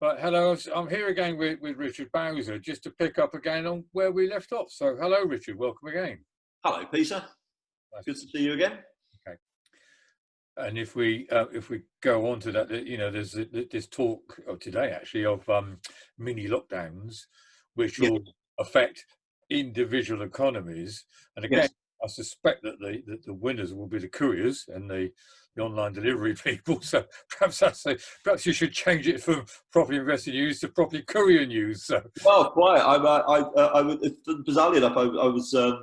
Right, hello. I'm here again with Richard Bowser, just to pick up again on where we left off. So, hello, Richard. Welcome again. Hello, Peter. Nice Good to to see see you again. you. Okay. And if we go on to that, there's this talk of today actually of mini lockdowns, which Yeah, will affect individual economies. And again, yes. I suspect that the winners will be the couriers and the online delivery people. So perhaps you should change it from properly invested news to properly courier news. So Well, quite. I would, bizarrely enough, I was uh,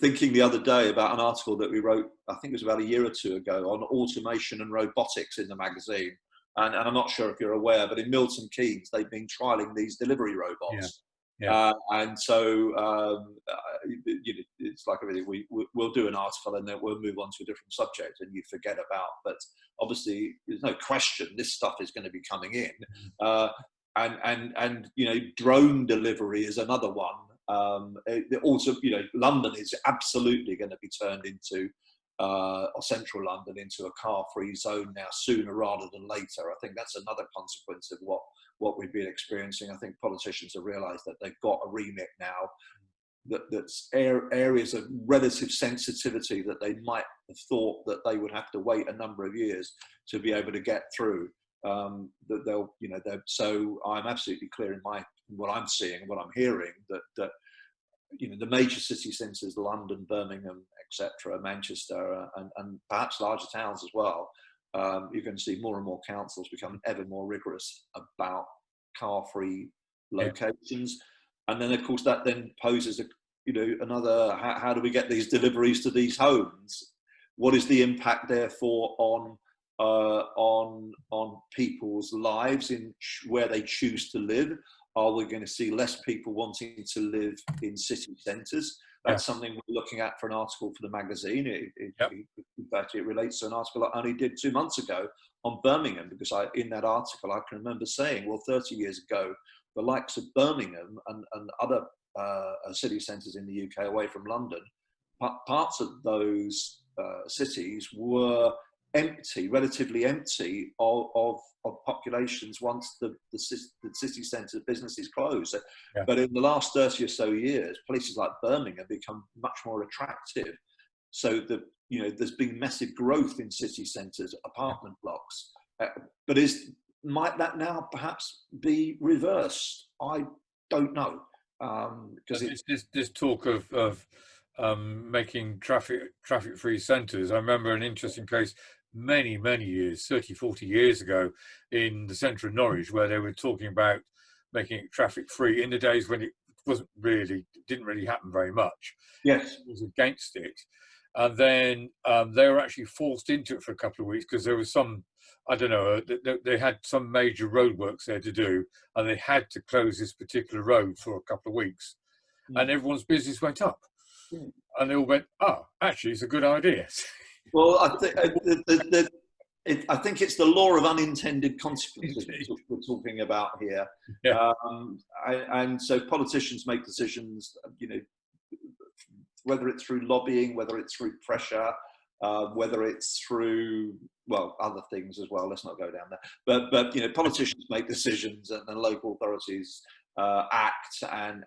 thinking the other day about an article that we wrote, I think it was about a year or two ago, on automation and robotics in the magazine. And I'm not sure if you're aware, but in Milton Keynes, they've been trialing these delivery yeah, robots. yeah, And so it's like everything, we'll do an article and then we'll move on to a different subject and you forget about. But obviously, there's no question this stuff is going to be coming in. Uh, and drone delivery is another one. Also, London is absolutely going to be turned into, or central London, into a car-free zone now, sooner rather than later. I think that's another consequence of what we've been experiencing. I think politicians have realised that they've got a remit now that's areas of relative sensitivity that they might have thought that they would have to wait a number of years to be able to get through. So I'm absolutely clear in what I'm seeing and what I'm hearing that the major city centres, London, Birmingham, etc., Manchester, and perhaps larger towns as well, you're going to see more and more councils become ever more rigorous about car-free yeah. locations. And then, of course, that then poses another. How do we get these deliveries to these homes? What is the impact, therefore, on people's lives in where they choose to live? Are we going to see less people wanting to live in city centres? Yeah. That's something we're looking at for an article for the magazine. Yep. In fact, it relates to an article I only did 2 months ago on Birmingham, because in that article I can remember saying, well, 30 years ago, the likes of Birmingham and other city centres in the UK away from London, parts of those cities were empty, relatively empty of populations once the city centre businesses closed. Yeah. But in the last 30 or so years, places like Birmingham have become much more attractive. So there's been massive growth in city centres, apartment blocks. But might that now perhaps be reversed? I don't know. Because This talk of making traffic-free centres. I remember an interesting case many years, 30, 40 years ago, in the centre of Norwich, where they were talking about making it traffic-free in the days when it didn't really happen very much. yes, Was against it, and then they were actually forced into it for a couple of weeks because there was some, I don't know, they had some major roadworks there to do, and they had to close this particular road for a couple of weeks, and everyone's business went up, and they all went, "Oh, actually, it's a good idea." Well, I think it's the law of unintended consequences we're talking about here. Yeah, And so politicians make decisions, whether it's through lobbying, whether it's through pressure, whether it's through, well, other things as well. Let's not go down there. But politicians make decisions, and local authorities act, and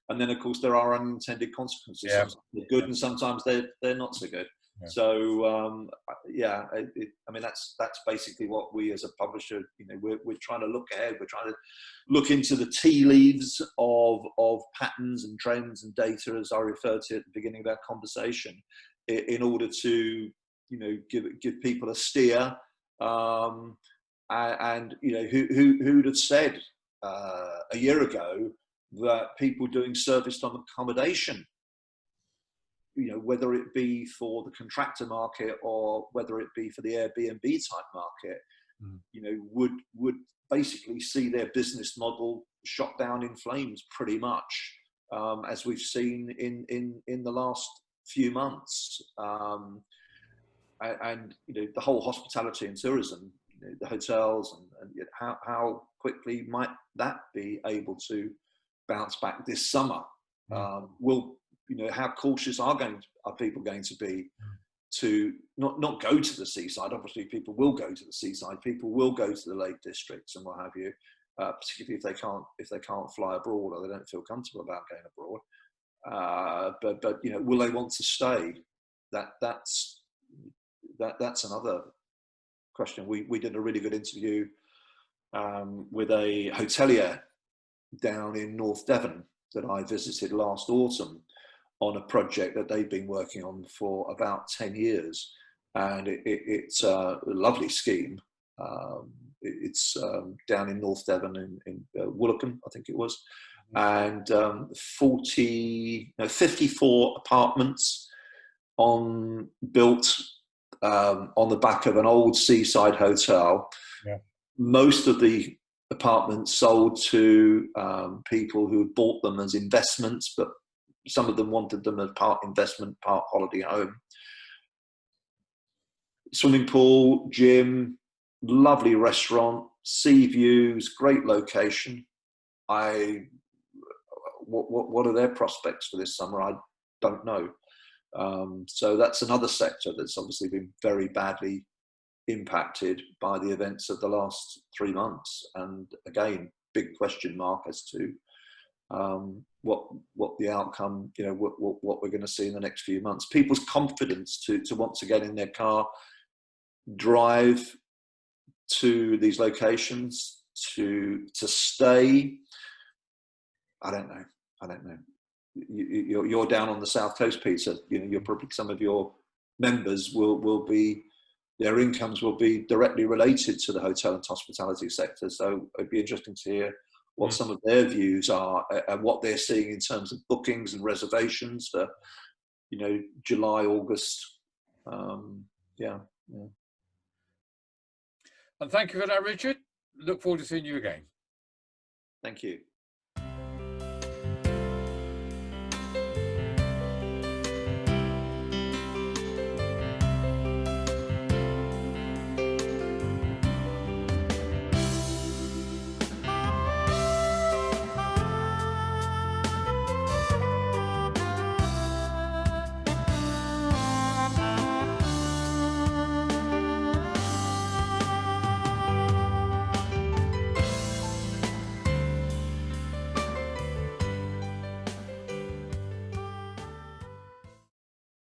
and then of course there are unintended consequences. yeah, Sometimes they're good, and sometimes they're not so good. yeah. So I mean that's basically what we as a publisher, we're trying to look ahead. We're trying to look into the tea leaves of patterns and trends and data, as I referred to at the beginning of our conversation, in order to give people a steer. And who'd have said a year ago that people doing serviced accommodation, whether it be for the contractor market or whether it be for the Airbnb type market, would basically see their business model shot down in flames pretty much, as we've seen in the last few months. And the whole hospitality and tourism, the hotels, and how quickly might that be able to bounce back this summer? How cautious are people going to be? to not go to the seaside. Obviously, people will go to the seaside. People will go to the Lake Districts and what have you, particularly if they can't fly abroad or they don't feel comfortable about going abroad. But you know, will they want to stay? That's another question. We did a really good interview with a hotelier down in North Devon that I visited last autumn on a project that they've been working on for about 10 years. And it's a lovely scheme. It's down in North Devon in Woolacombe, I think it was. And 54 apartments built on the back of an old seaside hotel. Yeah. Most of the apartments sold to people who bought them as investments, but some of them wanted them as part investment, part holiday home. Swimming pool, gym, lovely restaurant, sea views, great location. What are their prospects for this summer? I don't know. So that's another sector that's obviously been very badly impacted by the events of the last 3 months. And again, big question mark as to what the outcome, you know, what we're going to see in the next few months. People's confidence to want to get in their car, drive to these locations, to stay. I don't know. You're down on the south coast, Peter. You know, you're probably, some of your members will be, their incomes will be directly related to the hotel and hospitality sector. So it'd be interesting to hear what some of their views are and what they're seeing in terms of bookings and reservations for, you know, July, August. Yeah. And thank you for that, Richard. Look forward to seeing you again. Thank you.